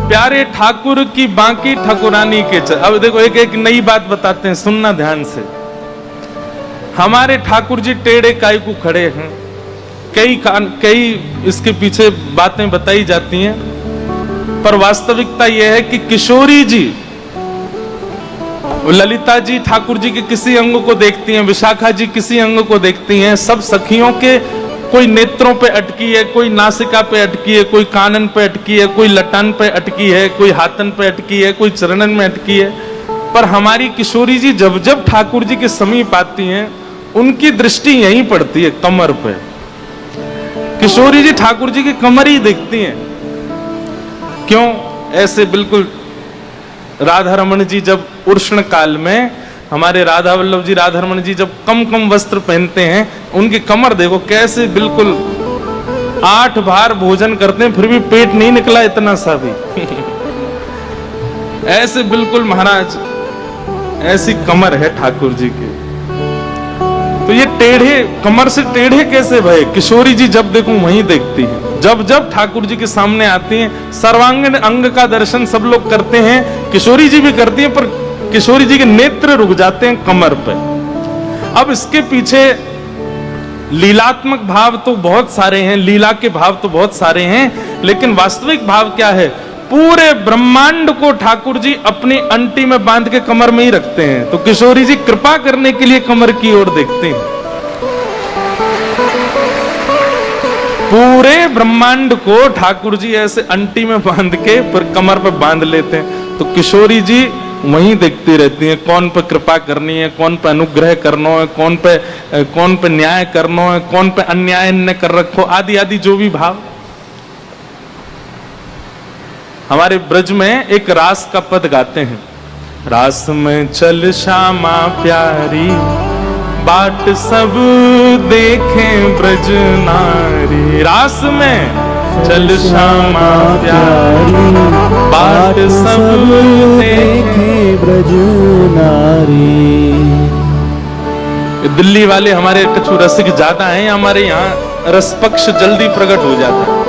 प्यारे ठाकुर की बांकी ठाकुरानी के अब देखो एक एक नई बात बताते हैं, सुनना ध्यान से। हमारे ठाकुर जी टेढ़े काय को खड़े हैं, कई इसके पीछे बातें बताई जाती हैं, पर वास्तविकता यह है कि किशोरी जी ललिता जी ठाकुर जी के किसी अंग को देखती हैं, विशाखा जी किसी अंग को देखती हैं, सब सखियों के कोई नेत्रों पे अटकी है, कोई नासिका पे अटकी है, कोई कानन पे अटकी है, कोई लटान पे अटकी है, कोई हाथन पे अटकी है, कोई चरणन में अटकी है। पर हमारी किशोरी जी जब जब ठाकुर जी के समीप आती हैं, उनकी दृष्टि यहीं पड़ती है, कमर पे। किशोरी जी ठाकुर जी की कमर ही देखती हैं। क्यों? ऐसे बिल्कुल राधा रमन जी जब उष्ण काल में, हमारे राधा वल्लभ जी राधा रमन जी जब कम कम वस्त्र पहनते हैं, उनकी कमर देखो कैसे बिल्कुल 8 बार भोजन करते हैं फिर भी पेट नहीं निकला इतना सा भी। ऐसे बिल्कुल महाराज ऐसी कमर है ठाकुर जी की। तो ये टेढ़े कमर से टेढ़े कैसे भय? किशोरी जी जब देखो वहीं देखती है, जब जब ठाकुर जी के सामने आती हैं, सर्वांगीण अंग का दर्शन सब लोग करते हैं, किशोरी जी भी करती हैं, पर किशोरी जी के नेत्र रुक जाते हैं कमर पे। अब इसके पीछे लीलात्मक भाव तो बहुत सारे हैं, लीला के भाव तो बहुत सारे हैं, लेकिन वास्तविक भाव क्या है? पूरे ब्रह्मांड को ठाकुर जी अपनी अंटी में बांध के कमर में ही रखते हैं। तो किशोरी जी कृपा करने के लिए कमर की ओर देखते हैं। पूरे ब्रह्मांड को ठाकुर जी ऐसे अंटी में बांध के फिर कमर पे बांध लेते हैं। तो किशोरी जी वहीं देखती रहती हैं, कौन पे कृपा करनी है, कौन पे अनुग्रह करना है, कौन पे न्याय करना है, कौन पे अन्याय न कर रखो, आदि आदि जो भी भाव। हमारे ब्रज में एक रास का पद गाते हैं, रास में चल श्यामा प्यारी, बाट सब देखें ब्रज नारी। रास में चल श्यामा प्यारी, बाट सब देखें ब्रज नारी। दिल्ली वाले हमारे कछु रसिक ज्यादा हैं, हमारे यहाँ रसपक्ष जल्दी प्रकट हो जाता है।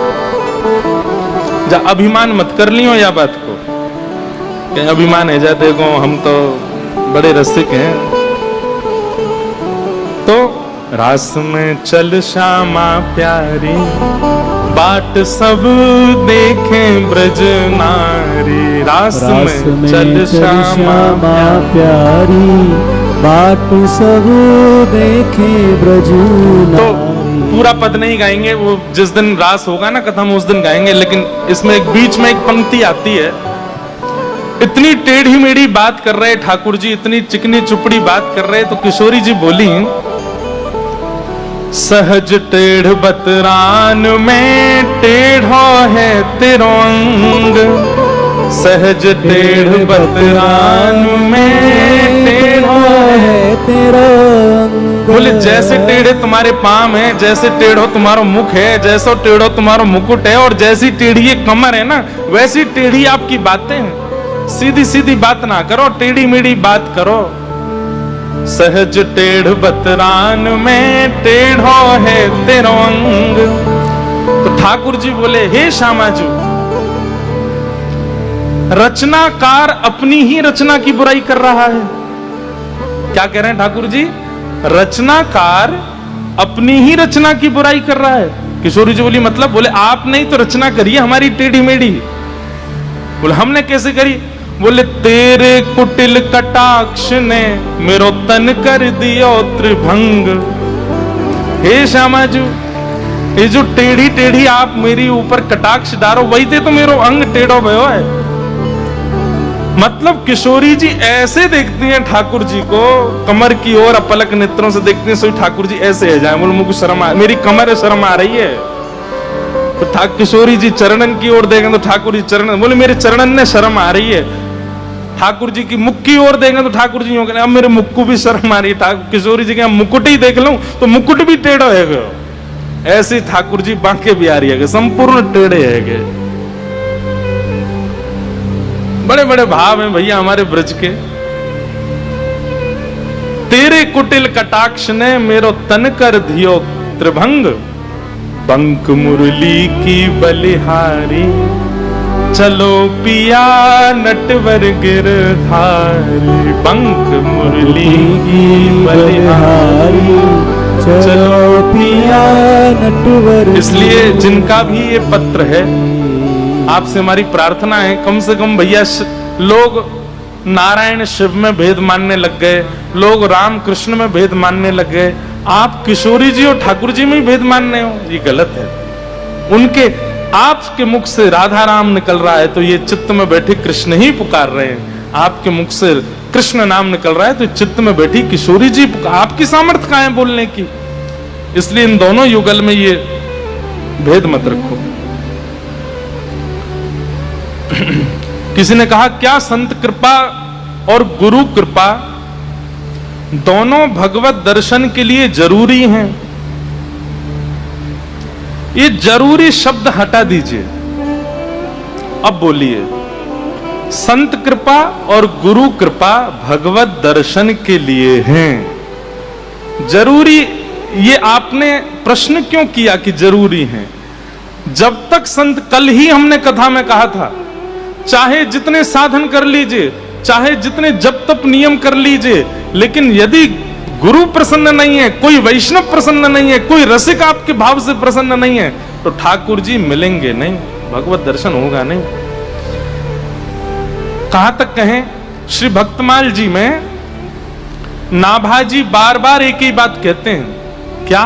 जा अभिमान मत कर लियो या बात को, क्या अभिमान है जा देखो हम तो बड़े रसिक हैं। तो रास में चल श्यामा प्यारी, बाट सब देखें ब्रज नारी। रास में चल श्यामा प्यारी, बाट सब देखें ब्रज नारी। तो पूरा पद नहीं गाएंगे, वो जिस दिन रास होगा ना कथम उस दिन गाएंगे, लेकिन इसमें एक बीच में एक पंक्ति आती है। इतनी टेढ़ी मेढ़ी बात कर रहे ठाकुर जी, इतनी चिकनी चुपड़ी बात कर रहे, तो किशोरी जी बोली, सहज टेढ़ बतरान में टेढ़ो है तेरो अंग, सहज टेढ़ बतरान में टेढ़ो है तेरा अंग। बोले जैसे टेढ़े तुम्हारे पांव हैं, जैसे टेढ़ो तुम्हारा मुख है, जैसा टेढ़ो तुम्हारा मुकुट है, और जैसी टेढ़ी ये कमर है ना, वैसी टेढ़ी आपकी बातें हैं। सीधी सीधी बात ना करो, टेढ़ी मेढ़ी बात करो। सहज टेढ़ बतरान में टेढ़ो है तेरो अंग। तो ठाकुर जी बोले, हे श्यामाजू, रचनाकार अपनी ही रचना की बुराई कर रहा है। क्या कह रहे हैं ठाकुर जी? रचनाकार अपनी ही रचना की बुराई कर रहा है। किशोरी जी बोली मतलब? बोले आप नहीं तो रचना करिए हमारी टेढ़ी मेढ़ी। बोले हमने कैसे करी? बोले तेरे कुटिल कटाक्ष ने मेरो तन कर दियो त्रिभंग। हे श्यामाजू, ये जो टेढ़ी टेढ़ी आप मेरी ऊपर कटाक्ष डारो, वही थे तो मेरो अंग टेढ़ो भयो है। मतलब किशोरी जी ऐसे देखती हैं ठाकुर जी को, कमर की ओर अपलक नेत्रों से देखती हैं, सो ठाकुर जी ऐसे है जाए। बोले मुझको शर्म आ, मेरी कमर है, शर्म आ रही है। तो किशोरी जी चरणन की ओर देखें तो ठाकुर जी चरणन, बोले मेरे चरणन ने शर्म आ रही है। ठाकुर जी की मुख की ओर देखें तो ठाकुर जी हो गए, अब मेरे मुख को भी शर्म आ रही है। किशोरी जी के मुकुट ही देख लूं तो मुकुट भी टेढ़ो है। ऐसी ठाकुर जी बांके बिहारी है, संपूर्ण टेढ़े है। बड़े बड़े भाव हैं भैया हमारे ब्रज के। तेरे कुटिल कटाक्ष ने मेरो तन कर दियो त्रिभंग, बंक मुरली की बलिहारी, चलो पिया नटवर गिरधारी, पंख मुरली की बलिहारी, चलो पिया नटवर। इसलिए जिनका भी ये पत्र है, आपसे हमारी प्रार्थना है, कम से कम भैया लोग नारायण शिव में भेद मानने लग गए, लोग राम कृष्ण में भेद मानने लग गए, आप किशोरी जी और ठाकुर जी में ही भेद मानने हो, ये गलत है। उनके आपके मुख से राधा राम निकल रहा है तो ये चित्त में बैठे कृष्ण ही पुकार रहे हैं, आपके मुख से कृष्ण नाम निकल रहा है तो चित्त में बैठी किशोरी जी पुकार, आपकी सामर्थ्य कहां है बोलने की। इसलिए इन दोनों युगल में ये भेद मत रखो। किसी ने कहा क्या संत कृपा और गुरु कृपा दोनों भगवत दर्शन के लिए जरूरी हैं? ये जरूरी शब्द हटा दीजिए, अब बोलिए संत कृपा और गुरु कृपा भगवत दर्शन के लिए हैं। जरूरी, ये आपने प्रश्न क्यों किया कि जरूरी हैं? जब तक संत, कल ही हमने कथा में कहा था, चाहे जितने साधन कर लीजिए, चाहे जितने जप तप नियम कर लीजिए, लेकिन यदि गुरु प्रसन्न नहीं है, कोई वैष्णव प्रसन्न नहीं है, कोई रसिक आपके भाव से प्रसन्न नहीं है, तो ठाकुर जी मिलेंगे नहीं, भगवत दर्शन होगा नहीं। कहां तक कहें, श्री भक्तमाल जी में नाभाजी बार बार एक ही बात कहते हैं, क्या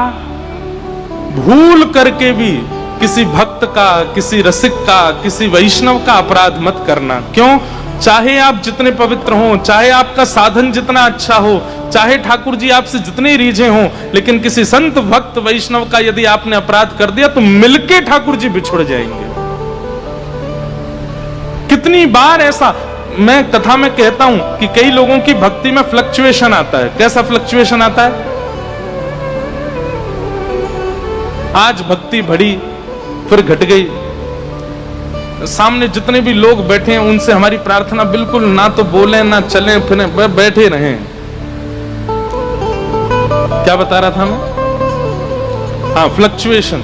भूल करके भी किसी भक्त का, किसी रसिक का, किसी वैष्णव का अपराध मत करना। क्यों? चाहे आप जितने पवित्र हो, चाहे आपका साधन जितना अच्छा हो, चाहे ठाकुर जी आपसे जितने रीझे हों, लेकिन किसी संत भक्त वैष्णव का यदि आपने अपराध कर दिया तो मिलके ठाकुर जी बिछुड़ जाएंगे। कितनी बार ऐसा मैं कथा में कहता हूं कि कई लोगों की भक्ति में फ्लक्चुएशन आता है। कैसा फ्लक्चुएशन आता है? आज भक्ति बढ़ी, फिर घट गई। सामने जितने भी लोग बैठे हैं उनसे हमारी प्रार्थना बिल्कुल ना तो बोले ना चले फिर बैठे रहें। क्या बता रहा था मैं? हाँ, फ्लक्चुएशन।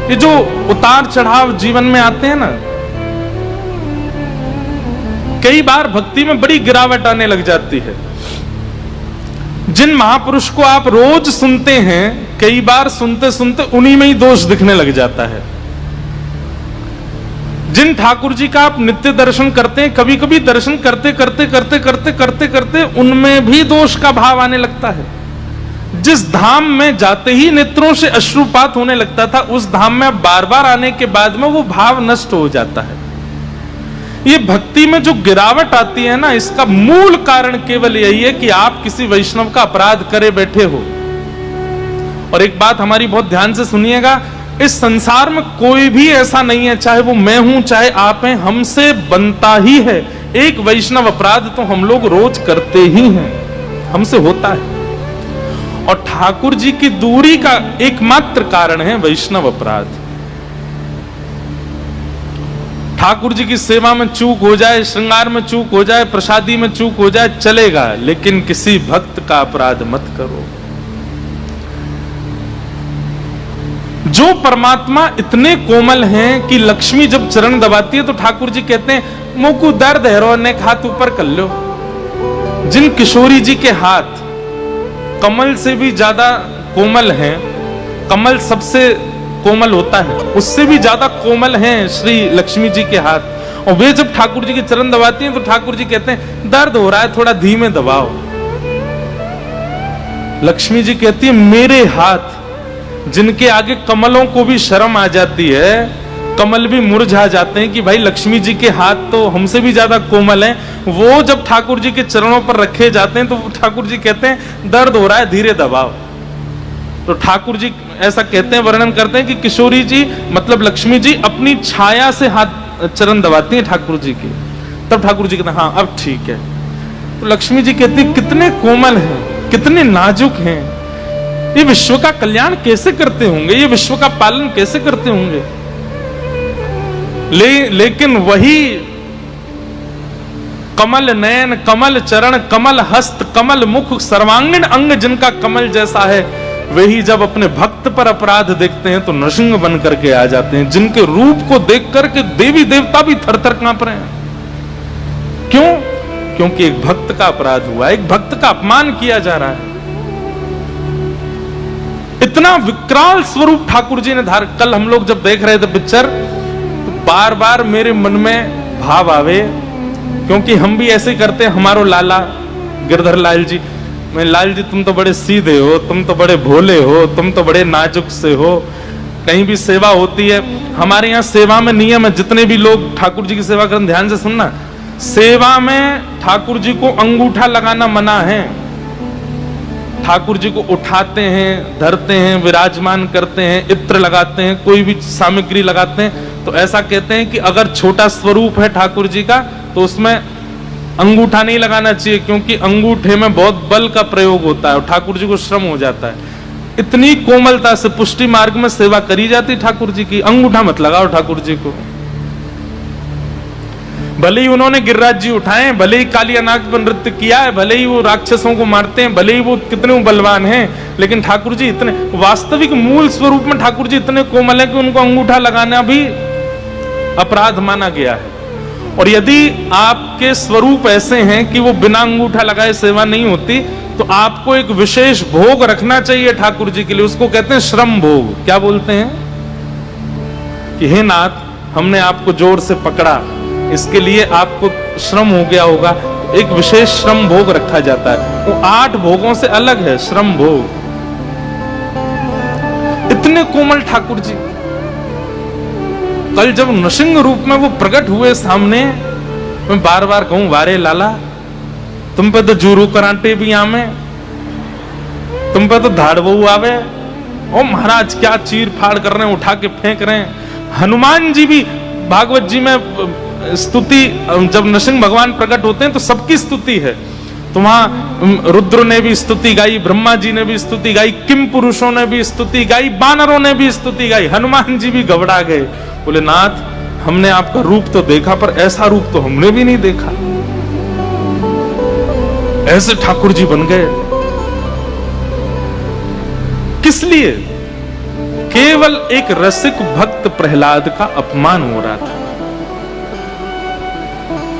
ये जो उतार चढ़ाव जीवन में आते हैं ना, कई बार भक्ति में बड़ी गिरावट आने लग जाती है। जिन महापुरुष को आप रोज सुनते हैं, कई बार सुनते सुनते उन्हीं में ही दोष दिखने लग जाता है। जिन ठाकुर जी का आप नित्य दर्शन करते हैं, कभी कभी दर्शन करते करते करते करते करते करते उनमें भी दोष का भाव आने लगता है। जिस धाम में जाते ही नेत्रों से अश्रुपात होने लगता था, उस धाम में बार बार आने के बाद में वो भाव नष्ट हो जाता है। ये भक्ति में जो गिरावट आती है ना, इसका मूल कारण केवल यही है कि आप किसी वैष्णव का अपराध करे बैठे हो। और एक बात हमारी बहुत ध्यान से सुनिएगा, इस संसार में कोई भी ऐसा नहीं है, चाहे वो मैं हूं चाहे आप हैं, हमसे बनता ही है। एक वैष्णव अपराध तो हम लोग रोज करते ही हैं, हमसे होता है। और ठाकुर जी की दूरी का एकमात्र कारण है वैष्णव अपराध। ठाकुर जी की सेवा में चूक हो जाए, श्रृंगार में चूक हो जाए, प्रसादी में चूक हो जाए, चलेगा, लेकिन किसी भक्त का अपराध मत करो। जो परमात्मा इतने कोमल हैं कि लक्ष्मी जब चरण दबाती है तो ठाकुर जी कहते हैं मोकू दर्द है रो, ने हाथ ऊपर कर लो। जिन किशोरी जी के हाथ कमल से भी ज्यादा कोमल हैं, कमल सबसे कोमल होता है, उससे भी ज्यादा कोमल हैं श्री लक्ष्मी जी के हाथ, और वे जब ठाकुर जी के चरण दबाती हैं तो ठाकुर जी कहते हैं दर्द हो रहा है, थोड़ा धीमे दबाओ। लक्ष्मी जी कहती है मेरे हाथ, जिनके आगे कमलों को भी शर्म आ जाती है, कमल भी मुरझा जाते हैं कि भाई लक्ष्मी जी के हाथ तो हमसे भी ज्यादा कोमल हैं, वो जब ठाकुर जी के चरणों पर रखे जाते हैं तो ठाकुर जी कहते हैं दर्द हो रहा है, धीरे दबाओ। तो ठाकुर जी ऐसा कहते हैं, वर्णन करते हैं कि किशोरी जी मतलब लक्ष्मी जी अपनी छाया से हाथ चरण दबाती हैं ठाकुर जी के, तब ठाकुर जी कहते हैं हाँ अब ठीक है। तो लक्ष्मी जी कहती है कितने कोमल हैं, कितने नाजुक हैं, ये विश्व का कल्याण कैसे करते होंगे, ये विश्व का पालन कैसे करते होंगे। लेकिन वही कमल नयन, कमल चरण, कमल हस्त, कमल मुख, सर्वांगीण अंग जिनका कमल जैसा है, वे ही जब अपने भक्त पर अपराध देखते हैं तो नृसिंह बन करके आ जाते हैं, जिनके रूप को देख करके देवी देवता भी थर थर कांप रहे हैं। क्यों? क्योंकि एक भक्त का अपराध हुआ, एक भक्त का अपमान किया जा रहा है। इतना विकराल स्वरूप ठाकुर जी ने धारण। कल हम लोग जब देख रहे थे पिक्चर, तो बार बार मेरे मन में भाव आवे, क्योंकि हम भी ऐसे करते हैं। हमारो लाला गिरधर लाल जी, मैं लाल जी तुम तो बड़े सीधे हो, तुम तो बड़े भोले हो, तुम तो बड़े नाजुक से हो। कहीं भी सेवा होती है, हमारे यहाँ सेवा में नियम है, जितने भी लोग ठाकुर जी की सेवा करें ध्यान से सुनना, सेवा में ठाकुर जी को अंगूठा लगाना मना है। ठाकुर जी को उठाते हैं, धरते हैं, विराजमान करते हैं, इत्र लगाते हैं, कोई भी सामग्री लगाते हैं, तो ऐसा कहते हैं कि अगर छोटा स्वरूप है ठाकुर जी का तो उसमें अंगूठा नहीं लगाना चाहिए, क्योंकि अंगूठे में बहुत बल का प्रयोग होता है और ठाकुर जी को श्रम हो जाता है। इतनी कोमलता से पुष्टि मार्ग में सेवा करी जाती ठाकुर जी की। अंगूठा मत लगाओ ठाकुर जी को। भले ही उन्होंने गिरिराज जी उठाए, भले ही कालिया नाग पर नृत्य किया है, भले ही वो राक्षसों को मारते हैं, भले ही वो कितने बलवान हैं, लेकिन ठाकुर जी इतने वास्तविक मूल स्वरूप में ठाकुर जी इतने कोमल है कि उनको अंगूठा लगाना भी अपराध माना गया है। और यदि आपके स्वरूप ऐसे हैं कि वो बिना अंगूठा लगाए सेवा नहीं होती, तो आपको एक विशेष भोग रखना चाहिए ठाकुर जी के लिए। उसको कहते हैं श्रम भोग। क्या बोलते हैं कि हे नाथ, हमने आपको जोर से पकड़ा, इसके लिए आपको श्रम हो गया होगा, एक विशेष श्रम भोग रखा जाता है। वो 8 भोगों से अलग है श्रम भोग। इतने कोमल ठाकुर जी। कल जब नृसिंह रूप में वो प्रकट हुए सामने, मैं बार बार कहूं, वारे लाला, तुम पे तो जूरू कराटे भी आवे, तुम पे तो धाड़बू आवे। ओ महाराज क्या चीर फाड़ कर रहे हैं, उठा के फेंक रहे हैं। हनुमान जी भी भागवत जी में स्तुति, जब नृसिंह भगवान प्रकट होते हैं तो सबकी स्तुति है। तो वहां रुद्र ने भी स्तुति गाई, ब्रह्मा जी ने भी स्तुति गाई, किम पुरुषों ने भी स्तुति गाई, बानरों ने भी स्तुति गाई। हनुमान जी भी घबरा गए, बोले नाथ, हमने आपका रूप तो देखा, पर ऐसा रूप तो हमने भी नहीं देखा। ऐसे ठाकुर जी बन गए। किस लिए? केवल एक रसिक भक्त प्रहलाद का अपमान हो रहा था।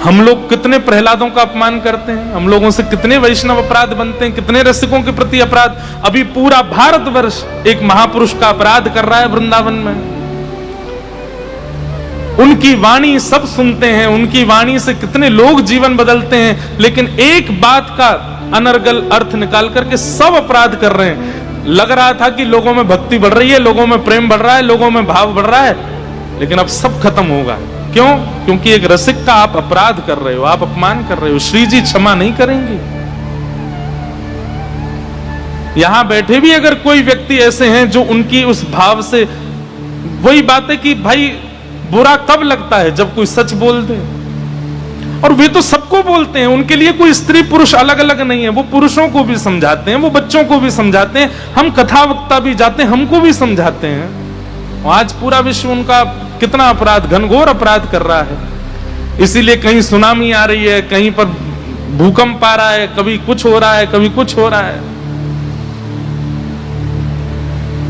हम लोग कितने प्रहलादों का अपमान करते हैं, हम लोगों से कितने वैष्णव अपराध बनते हैं, कितने रसिकों के प्रति अपराध। अभी पूरा भारतवर्ष एक महापुरुष का अपराध कर रहा है वृंदावन में। उनकी वाणी सब सुनते हैं, उनकी वाणी से कितने लोग जीवन बदलते हैं, लेकिन एक बात का अनर्गल अर्थ निकाल करके सब अपराध कर रहे हैं। लग रहा था कि लोगों में भक्ति बढ़ रही है, लोगों में प्रेम बढ़ रहा है, लोगों में भाव बढ़ रहा है, लेकिन अब सब खत्म होगा। क्यों? क्योंकि एक रसिक का आप अपराध कर रहे हो, आप अपमान कर रहे हो। श्री जी क्षमा नहीं करेंगे। यहां बैठे भी अगर कोई व्यक्ति ऐसे हैं जो उनकी उस भाव से, वही बात है कि भाई बुरा कब लगता है, जब कोई सच बोल दे। और वे तो सबको बोलते हैं, उनके लिए कोई स्त्री पुरुष अलग अलग नहीं है। वो पुरुषों को भी समझाते हैं, वो बच्चों को भी समझाते हैं, हम कथा वक्ता भी जाते हैं, हमको भी समझाते हैं। आज पूरा विश्व उनका कितना अपराध, घनघोर अपराध कर रहा है। इसीलिए कहीं सुनामी आ रही है, कहीं पर भूकंप आ रहा है, कभी कुछ हो रहा है, कभी कुछ हो रहा है।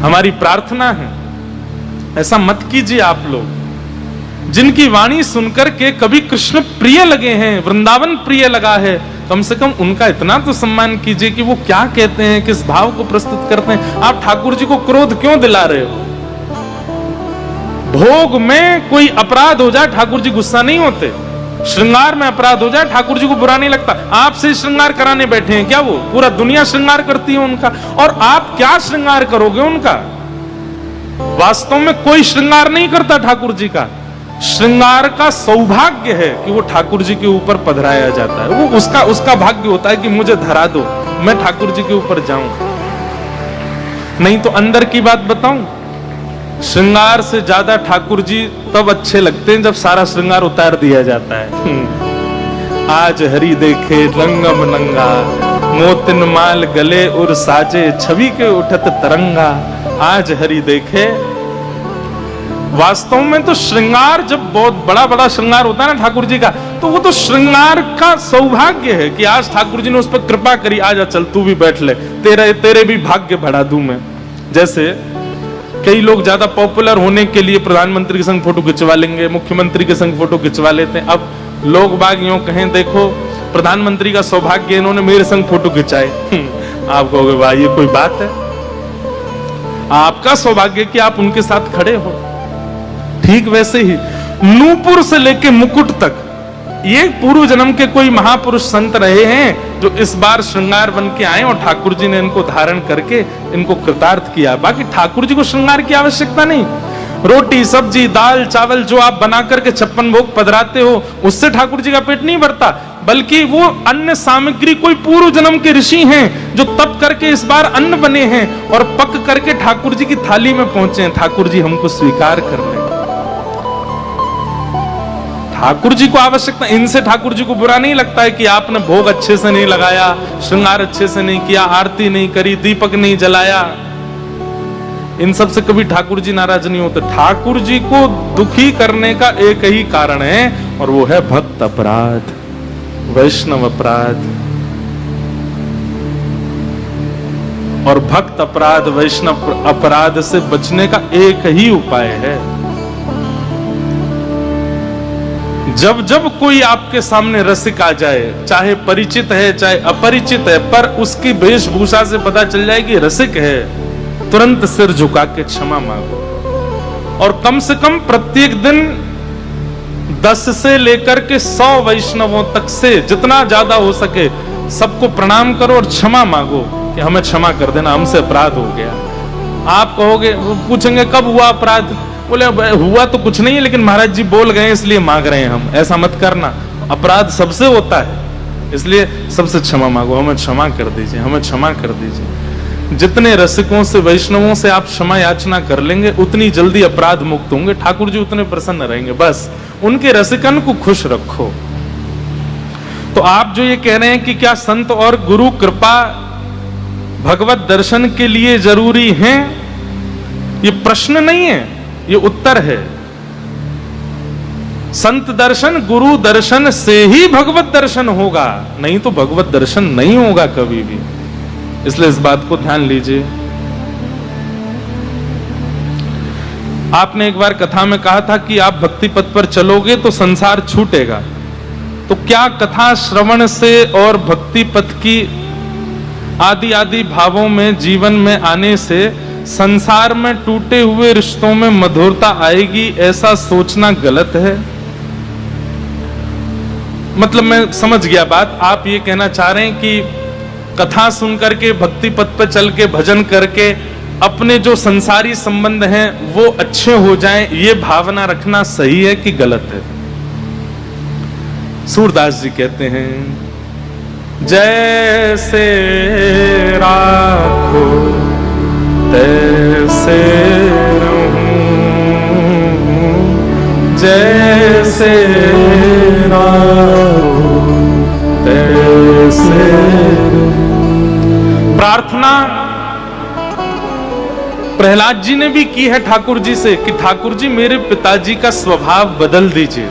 हमारी प्रार्थना है ऐसा मत कीजिए आप लोग। जिनकी वाणी सुनकर के कभी कृष्ण प्रिय लगे हैं, वृंदावन प्रिय लगा है, कम से कम उनका इतना तो सम्मान कीजिए कि वो क्या कहते हैं, किस भाव को प्रस्तुत करते हैं। आप ठाकुर जी को क्रोध क्यों दिला रहे हो? भोग में कोई अपराध हो जाए ठाकुर जी गुस्सा नहीं होते, श्रृंगार में अपराध हो जाए ठाकुर जी को बुरा नहीं लगता। आपसे श्रृंगार कराने बैठे हैं क्या? वो पूरा दुनिया श्रृंगार करती है उनका, और आप क्या श्रृंगार करोगे उनका? वास्तव में कोई श्रृंगार नहीं करता ठाकुर जी का। श्रृंगार का सौभाग्य है कि वो ठाकुर जी के ऊपर पधराया जाता है। वो उसका भाग्य होता है कि मुझे धरा दो, मैं ठाकुर जी के ऊपर जाऊं। नहीं तो अंदर की बात बताऊं, श्रृंगार से ज्यादा ठाकुर जी तब अच्छे लगते हैं जब सारा श्रृंगार उतार दिया जाता है। आज हरि देखे रंगम नंगा, मोतिन माल गले और साजे, छवि के उठत तरंगा। आज हरि देखे। वास्तव में तो श्रृंगार, जब बहुत बड़ा बड़ा श्रृंगार होता है ना ठाकुर जी का, तो वो तो श्रृंगार का सौभाग्य है कि आज ठाकुर जी ने उस पर कृपा करी, आजा चल तू भी बैठ ले, तेरे भी भाग्य बढ़ा दूं मैं। जैसे कई लोग ज्यादा पॉपुलर होने के लिए प्रधानमंत्री के संग फोटो खिंचवा लेंगे, मुख्यमंत्री के संग फोटो खिंचवा लेते हैं। अब लोग बाग यूं कहें, देखो प्रधानमंत्री का सौभाग्य इन्होंने मेरे संग फोटो खिंचाए। आप कहोगे भाई ये कोई बात है? आपका सौभाग्य कि आप उनके साथ खड़े हो। ठीक वैसे ही नूपुर से लेके मुकुट तक ये पूर्व जन्म के कोई महापुरुष संत रहे हैं जो इस बार श्रृंगार बन के आए और ठाकुर जी ने इनको धारण करके इनको कृतार्थ किया। बाकी ठाकुर जी को श्रृंगार की आवश्यकता नहीं। रोटी सब्जी दाल चावल जो आप बना करके 56 भोग पधराते हो, उससे ठाकुर जी का पेट नहीं भरता, बल्कि वो अन्न सामग्री कोई पूर्व जन्म के ऋषि हैं जो तप करके इस बार अन्न बने हैं और पक करके ठाकुर जी की थाली में पहुंचे हैं। ठाकुर जी हमको स्वीकार कर लें। ठाकुर जी को आवश्यकता, इनसे ठाकुर जी को बुरा नहीं लगता है कि आपने भोग अच्छे से नहीं लगाया, श्रृंगार अच्छे से नहीं किया, आरती नहीं करी, दीपक नहीं जलाया। इन सब से कभी ठाकुर जी नाराज नहीं होते। ठाकुर जी को दुखी करने का एक ही कारण है और वो है भक्त अपराध, वैष्णव अपराध। और भक्त अपराध वैष्णव अपराध से बचने का एक ही उपाय है। जब जब कोई आपके सामने रसिक आ जाए, चाहे परिचित है चाहे अपरिचित है, पर उसकी वेशभूषा से पता चल जाए कि रसिक है, तुरंत सिर झुका के क्षमा मांगो। और कम से कम प्रत्येक दिन 10 से लेकर के 100 वैष्णवों तक से जितना ज्यादा हो सके सबको प्रणाम करो और क्षमा मांगो कि हमें क्षमा कर देना, हमसे अपराध हो गया। आप कहोगे, पूछेंगे कब हुआ अपराध? बोले हुआ तो कुछ नहीं है, लेकिन महाराज जी बोल गए इसलिए मांग रहे हैं हम। ऐसा मत करना, अपराध सबसे होता है, इसलिए सबसे क्षमा मांगो, हमें क्षमा कर दीजिए, हमें क्षमा कर दीजिए। जितने रसिकों से वैष्णवों से आप क्षमा याचना कर लेंगे उतनी जल्दी अपराध मुक्त होंगे, ठाकुर जी उतने प्रसन्न रहेंगे। बस उनके रसिकन को खुश रखो। तो आप जो ये कह रहे हैं कि क्या संत और गुरु कृपा भगवत दर्शन के लिए जरूरी है, ये प्रश्न नहीं है, ये उत्तर है। संत दर्शन गुरु दर्शन से ही भगवत दर्शन होगा, नहीं तो भगवत दर्शन नहीं होगा कभी भी। इसलिए इस बात को ध्यान लीजिए। आपने एक बार कथा में कहा था कि आप भक्ति पथ पर चलोगे तो संसार छूटेगा। तो क्या कथा श्रवण से और भक्ति पथ की आदि आदि भावों में जीवन में आने से संसार में टूटे हुए रिश्तों में मधुरता आएगी, ऐसा सोचना गलत है? मतलब मैं समझ गया बात। आप ये कहना चाह रहे हैं कि कथा सुन करके भक्ति पथ पर चल के भजन करके अपने जो संसारी संबंध हैं वो अच्छे हो जाएं, ये भावना रखना सही है कि गलत है? सूरदास जी कहते हैं, जैसे राखो तैसे रहूं, जैसे राखो तैसे। प्रार्थना प्रहलाद जी ने भी की है ठाकुर जी से कि ठाकुर जी मेरे पिताजी का स्वभाव बदल दीजिए।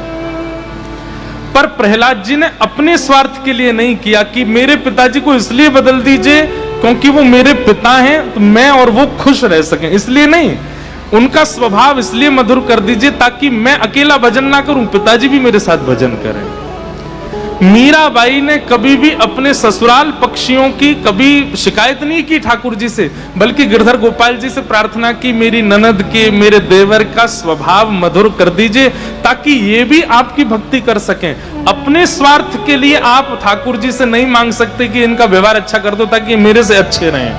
पर प्रहलाद जी ने अपने स्वार्थ के लिए नहीं किया कि मेरे पिताजी को इसलिए बदल दीजिए क्योंकि वो मेरे पिता हैं तो मैं और वो खुश रह सकें, इसलिए नहीं। उनका स्वभाव इसलिए मधुर कर दीजिए ताकि मैं अकेला भजन ना करूं, पिताजी भी मेरे साथ भजन करें। मीराबाई ने कभी भी अपने ससुराल पक्षियों की कभी शिकायत नहीं की ठाकुर जी से, बल्कि गिरधर गोपाल जी से प्रार्थना की मेरी ननद के मेरे देवर का स्वभाव मधुर कर दीजिए ताकि ये भी आपकी भक्ति कर सकें। अपने स्वार्थ के लिए आप ठाकुर जी से नहीं मांग सकते कि इनका व्यवहार अच्छा कर दो ताकि मेरे से अच्छे रहें।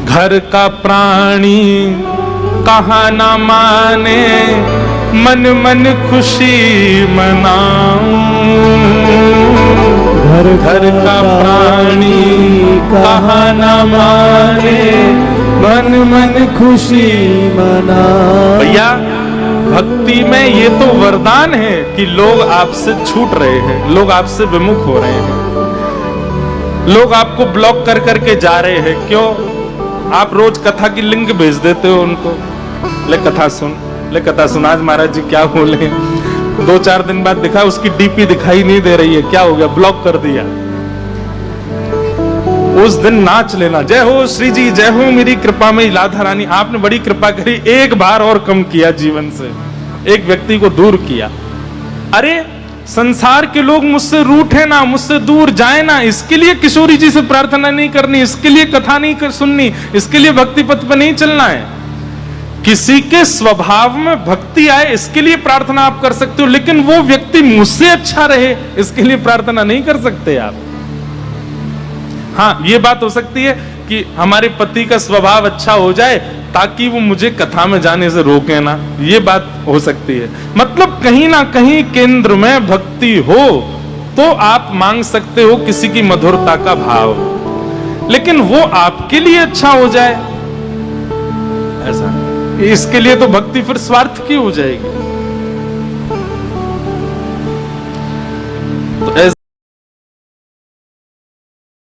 घर का प्राणी कहा ना माने, मन मन खुशी मनाऊं। घर का प्राणी कहा ना माने, मन मन खुशी मनाऊं। भैया भक्ति में ये तो वरदान है कि लोग आपसे छूट रहे हैं, लोग आपसे विमुख हो रहे हैं, लोग आपको ब्लॉक कर करके जा रहे हैं। क्यों? आप रोज कथा की लिंक भेज देते हो उनको, ले कथा सुन, ले कथा सुन। आज महाराज जी क्या बोले, 2-4 दिन बाद दिखा उसकी डीपी दिखाई नहीं दे रही है, क्या हो गया? ब्लॉक कर दिया। उस दिन नाच लेना, जय हो श्री जी, जय हो मेरी कृपा में राधा रानी, आपने बड़ी कृपा करी, एक बार और कम किया जीवन से, एक व्यक्ति को दूर किया। अरे संसार के लोग मुझसे रूठे ना, मुझसे दूर जाए ना, इसके लिए किशोरी जी से प्रार्थना नहीं करनी, इसके लिए कथा नहीं कर सुननी, इसके लिए भक्ति पथ पर नहीं चलना है। किसी के स्वभाव में भक्ति आए इसके लिए प्रार्थना आप कर सकते हो, लेकिन वो व्यक्ति मुझसे अच्छा रहे इसके लिए प्रार्थना नहीं कर सकते आप। हाँ, ये बात हो सकती है कि हमारे पति का स्वभाव अच्छा हो जाए ताकि वो मुझे कथा में जाने से रोके ना, ये बात हो सकती है। मतलब कहीं ना कहीं केंद्र में भक्ति हो तो आप मांग सकते हो किसी की मधुरता का भाव, लेकिन वो आपके लिए अच्छा हो जाए ऐसा, इसके लिए तो भक्ति फिर स्वार्थ की हो जाएगी।